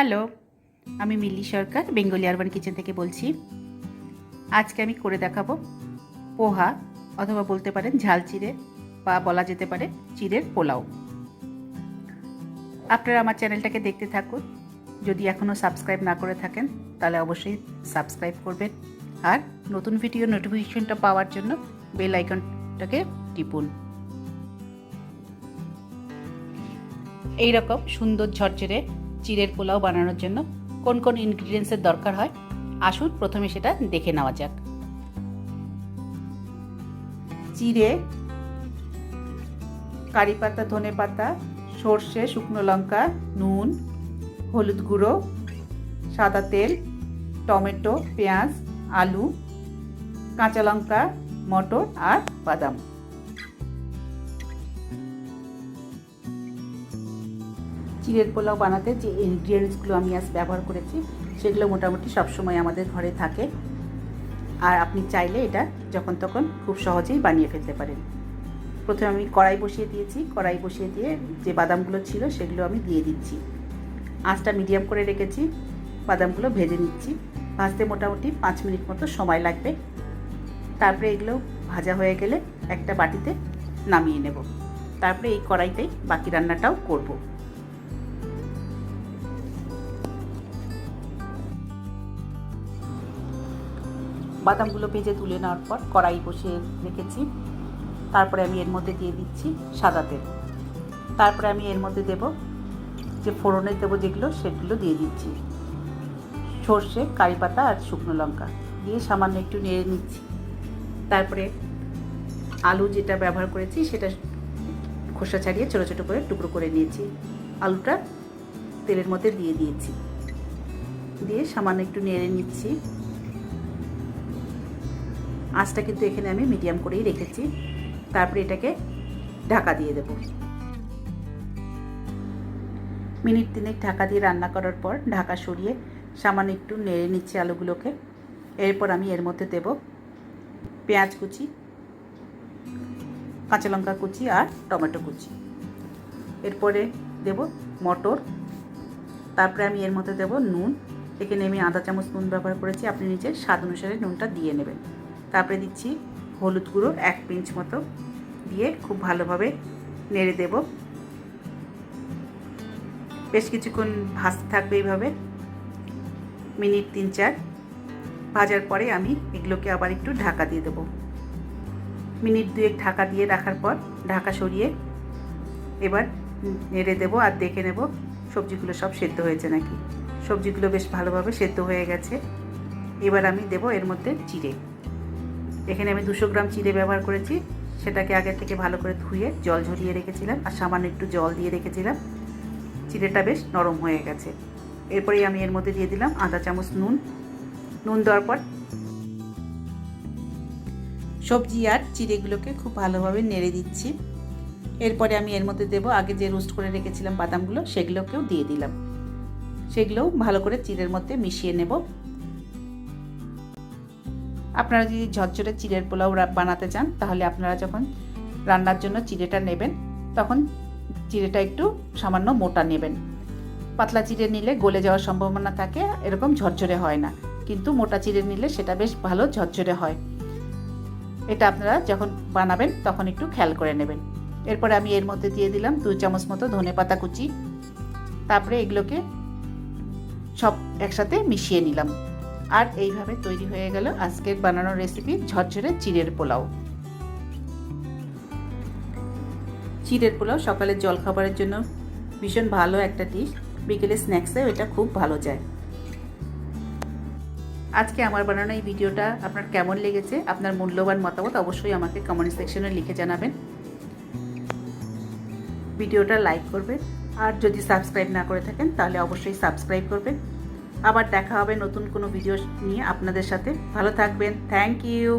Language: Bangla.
হ্যালো, আমি মিলি সরকার বেঙ্গলিউরবানকিচেন থেকে বলছি। আজকে আমি করে দেখাবো পোহা অথবা বলতে পারেন ঝাল চিড়ে বা বলা যেতে পারে চিড়ের পোলাও। আপনারা আমার চ্যানেলটাকে দেখতে থাকুন। যদি এখনও সাবস্ক্রাইব না করে থাকেন তাহলে অবশ্যই সাবস্ক্রাইব করবেন, আর নতুন ভিডিও নোটিফিকেশনটা পাওয়ার জন্য বেল আইকনটাকে টিপুন। এই রকম সুন্দর ঝরঝরে চিড়ের পোলাও বানানোর জন্য কোন কোন ইনগ্রিডিয়েন্টসের দরকার হয় আসুন প্রথমে সেটা দেখে নেওয়া যাক। চিড়ে, কারি পাতা, ধনে পাতা, সর্ষে, শুকনো লঙ্কা, নুন, হলুদ গুঁড়ো, সাদা তেল, টমেটো, পেঁয়াজ, আলু, কাঁচা লঙ্কা, মটর আর বাদাম। চিড়ের পোলাও বানাতে যে ইনগ্রিডিয়েন্টসগুলো আমি আজ ব্যবহার করেছি সেগুলো মোটামুটি সবসময় আমাদের ঘরে থাকে, আর আপনি চাইলে এটা যখন তখন খুব সহজেই বানিয়ে ফেলতে পারেন। প্রথমে আমি কড়াই বসিয়ে দিয়েছি। কড়াই বসিয়ে দিয়ে যে বাদামগুলো ছিল সেগুলো আমি দিয়ে দিচ্ছি। আঁচটা মিডিয়াম করে রেখেছি। বাদামগুলো ভেজে নিচ্ছি। ভাজতে মোটামুটি 5 মিনিট মতো সময় লাগবে। তারপরে এগুলো ভাজা হয়ে গেলে একটা বাটিতে নামিয়ে নেব। তারপরে এই কড়াইতেই বাকি রান্নাটাও করব। বাদামগুলো ভেজে তুলে নেওয়ার পর কড়াই বসিয়ে রেখেছি। তারপরে আমি এর মধ্যে দিয়ে দিচ্ছি সাদা তেল। তারপরে আমি এর মধ্যে দেব যে ফোড়নে দেবো যেগুলো সেগুলো দিয়ে দিচ্ছি। সর্ষে, কারি পাতা আর শুকনো লঙ্কা দিয়ে সামান্য একটু নেড়ে নিচ্ছি। তারপরে আলু যেটা ব্যবহার করেছি সেটা খোসা ছাড়িয়ে ছোটো ছোটো করে টুকরো করে নিয়েছি। আলুটা তেলের মধ্যে দিয়ে দিয়েছি। দিয়ে সামান্য একটু নেড়ে নিচ্ছি। আঁচটা কিন্তু এখানে আমি মিডিয়াম করেই রেখেছি। তারপরে এটাকে ঢাকা দিয়ে দেব। মিনিট 3 ঢাকা দিয়ে রান্না করার পর ঢাকা সরিয়ে সামান্য একটু নেড়ে নিচ্ছি আলুগুলোকে। এরপর আমি এর মধ্যে দেব পেঁয়াজ কুচি, কাঁচা লঙ্কা কুচি আর টমেটো কুচি। এরপরে দেব মটর। তারপরে আমি এর মধ্যে দেব নুন। এখানে আমি আধা চামচ নুন ব্যবহার করেছি, আপনি নিজের স্বাদ অনুসারে নুনটা দিয়ে নেবেন। তারপরে দিচ্ছি হলুদ গুঁড়ো 1 পিঞ্চ মতো, দিয়ে খুব ভালোভাবে নেড়ে দেব। বেশ কিছুক্ষণ ভাজতে থাকবে এইভাবে মিনিট 3-4 ভাজার পরে আমি এগুলোকে আবার একটু ঢাকা দিয়ে দেব। মিনিট 2 ঢাকা দিয়ে রাখার পর ঢাকা সরিয়ে এবার নেড়ে দেব আর দেখে নেব সবজিগুলো সব সেদ্ধ হয়েছে নাকি। সবজিগুলো বেশ ভালোভাবে সেদ্ধ হয়ে গেছে। এবার আমি দেব এর মধ্যে চিড়ে। এখানে আমি 200 গ্রাম চিড়ে ব্যবহার করেছি। সেটাকে আগে থেকে ভালো করে ধুয়ে জল ঝরিয়ে রেখেছিলাম আর সামান্য একটু জল দিয়ে রেখেছিলাম। চিড়েটা বেশ নরম হয়ে গেছে। এরপরেই আমি এর মধ্যে দিয়ে দিলাম আধা চামচ নুন। নুন দেওয়ার পর সবজি আর চিড়েগুলোকে খুব ভালোভাবে নেড়ে দিচ্ছি। এরপরে আমি এর মধ্যে দেব আগে যে রোস্ট করে রেখেছিলাম বাদামগুলো, সেগুলোকেও দিয়ে দিলাম। সেগুলোও ভালো করে চিড়ের মধ্যে মিশিয়ে নেব। আপনারা যদি ঝরঝরে চিড়ের পোলাও বানাতে চান তাহলে আপনারা যখন রান্নার জন্য চিড়েটা নেবেন তখন চিড়েটা একটু সামান্য মোটা নেবেন। পাতলা চিড়ে নিলে গলে যাওয়ার সম্ভাবনা থাকে, এরকম ঝরঝরে হয় না। কিন্তু মোটা চিড়ে নিলে সেটা বেশ ভালো ঝরঝরে হয়। এটা আপনারা যখন বানাবেন তখন একটু খেয়াল করে নেবেন। এরপরে আমি এর মধ্যে দিয়ে দিলাম 2 চামচ মতো ধনে পাতা কুচি। তারপরে এগুলোকে সব একসাথে মিশিয়ে নিলাম। আর এইভাবে তৈরি হয়ে গেল আজকের বানানোর রেসিপি ঝরঝরে চিড়ের পোলাও। চিড়ের পোলাও সকালের জলখাবারের জন্য ভীষণ ভালো একটা ডিশ। বিকেলে স্ন্যাক্সেও এটা খুব ভালো যায়। আজকে আমার বানানো এই ভিডিওটা আপনার কেমন লেগেছে, আপনার মূল্যবান মতামত অবশ্যই আমাকে কমেন্ট সেকশনে লিখে জানাবেন। ভিডিওটা লাইক করবেন, আর যদি সাবস্ক্রাইব না করে থাকেন তাহলে অবশ্যই সাবস্ক্রাইব করবেন। আবার দেখা হবে নতুন কোনো ভিডিও নিয়ে আপনাদের সাথে। ভালো থাকবেন। Thank you.